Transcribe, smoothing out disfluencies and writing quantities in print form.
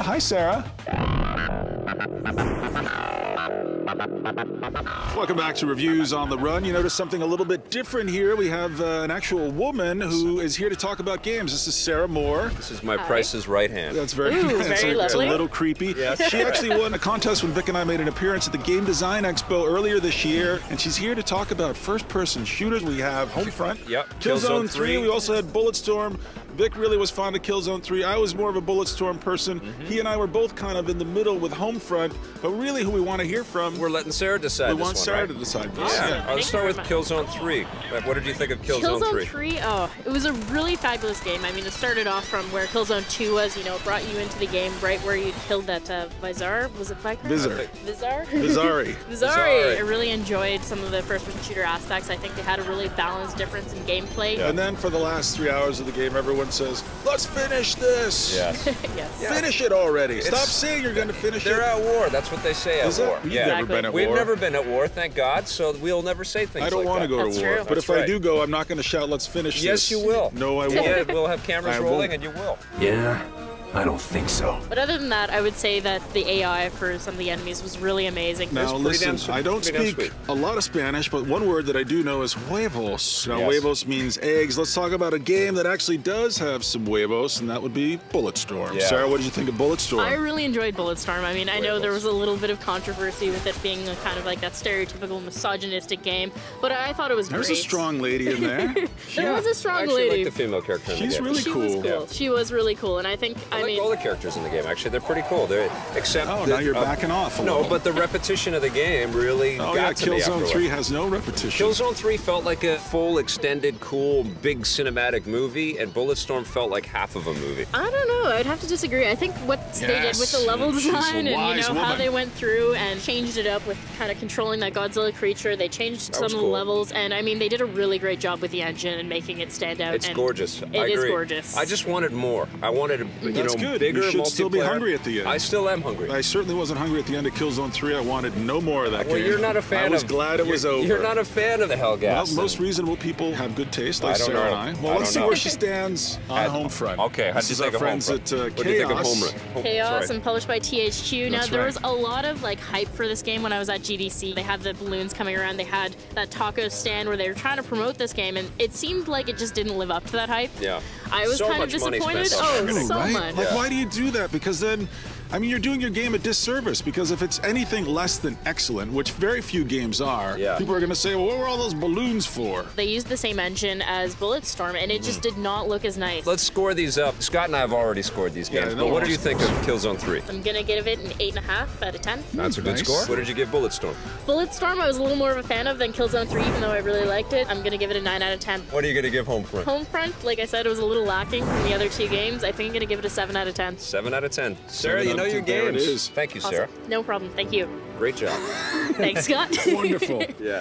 Hi, Sarah. Welcome back to Reviews on the Run. You notice something a little bit different here. We have an actual woman who is here to talk about games. This is Sara Moore. This is my Price's right hand. That's very nice. Very It's a lovely. little creepy. Yes. She actually won a contest when Vic and I made an appearance at the Game Design Expo earlier this year, and she's here to talk about first-person shooters. We have Homefront, Yep. Killzone 3. We also had Bulletstorm. Vic really was fond of Killzone 3. I was more of a Bulletstorm person. He and I were both kind of in the middle with Homefront, but really who we want to hear from... We're letting Sarah decide We this want one, Sarah right? to decide this. Yeah. Yeah. Let's start with Killzone 3. What did you think of Killzone 3? Oh, it was a really fabulous game. I mean, it started off from where Killzone 2 was, you know, brought you into the game right where you killed that Vizar. Was it Vicar? Vizar. Vizar? Vizari. Vizari. I really enjoyed some of the first-person shooter aspects. I think they had a really balanced difference in gameplay. And then for the last 3 hours of the game, everyone says, let's finish this. Yes. Yes. Finish it already. Stop saying you're going to finish They're it. at war. That's what they say at Is it? war. You've Yeah. never been at We've war. never been at war, thank God, so we'll never say things I don't like want to that. go That's to war. true. But That's if I right. do go, I'm not going to shout, let's finish this. Yes, you will. No, I won't. Yeah, we'll have cameras I rolling won't. and you will. Yeah, I don't think so. But other than that, I would say that the AI for some of the enemies was really amazing. Now pretty listen, damn sweet. I don't Pretty damn speak sweet. a lot of Spanish, but one word that I do know is huevos. Now Yes. huevos means eggs. Let's talk about a game that actually does have some huevos, and that would be Bulletstorm. Yeah. Sarah, what did you think of Bulletstorm? I really enjoyed Bulletstorm. I mean, I know there was a little bit of controversy with it being a kind of like that stereotypical misogynistic game, but I thought it was There's great. a strong lady in there. There was a I strong actually lady. like the female character in the She's game. really She cool. was cool. Yeah. She was really cool, and I think, I like mean, all the characters in the game, actually. They're pretty cool. Except Oh, that, now you're backing off a No, little. but the repetition of the game really Oh yeah, got to me after a Killzone while. 3 has no repetition. Killzone 3 felt like a full, extended, cool, big cinematic movie, and Bulletstorm felt like half of a movie. I don't know. I'd have to disagree. I think what they did with the level She's a design and wise how woman. they went through and changed it up with kind of controlling that Godzilla creature. They changed That some was of the cool. levels, and I mean, they did a really great job with the engine and making it stand out. It's and gorgeous. It I is agree. gorgeous. I just wanted more. I wanted a That's good. bigger You should still be multiplayer. hungry at the end. I still am hungry. I certainly wasn't hungry at the end of Killzone 3. I wanted no more of that Well, game. you're not a fan of... I was glad it was over. You're not a fan of the Well, Hellgas. most reasonable people have good taste, like I don't Sarah know. and I. I Well, let's don't see know. where she stands on At- Homefront. Okay, how'd This you is think our of friends Homefront? at What do you think of Chaos. Homefront? Chaos Sorry. and published by THQ. Now, That's there right. was a lot of like hype for this game when I was at GDC. They had the balloons coming around. They had that taco stand where they were trying to promote this game, and it seemed like it just didn't live up to that hype. Yeah. I was So kind of much money disappointed. spent on Oh, marketing. so right? much. Like, Yeah. why do you do that? Because then, I mean, you're doing your game a disservice. Because if it's anything less than excellent, which very few games are, Yeah. people are going to say, well, what were all those balloons for? They used the same engine as Bulletstorm, and it just did not look as nice. Let's score these up. Scott and I have already scored these Yeah, games, no but what one did you think of Killzone 3? I'm gonna give it an 8.5 out of 10. That's a good Nice. score. What did you give Bulletstorm? Bulletstorm, I was a little more of a fan of than Killzone 3, even though I really liked it. I'm gonna give it a 9 out of 10. What are you going to give Homefront? Homefront, like I said, it was a little lacking from the other two games. I think I'm gonna give it a 7 out of 10. 7 out of 10. Sarah, 7 you out know of your 10. There it games. is. Thank you, Awesome. Sarah. No problem. Thank you. Great job. Thanks, Scott. Wonderful. Yeah.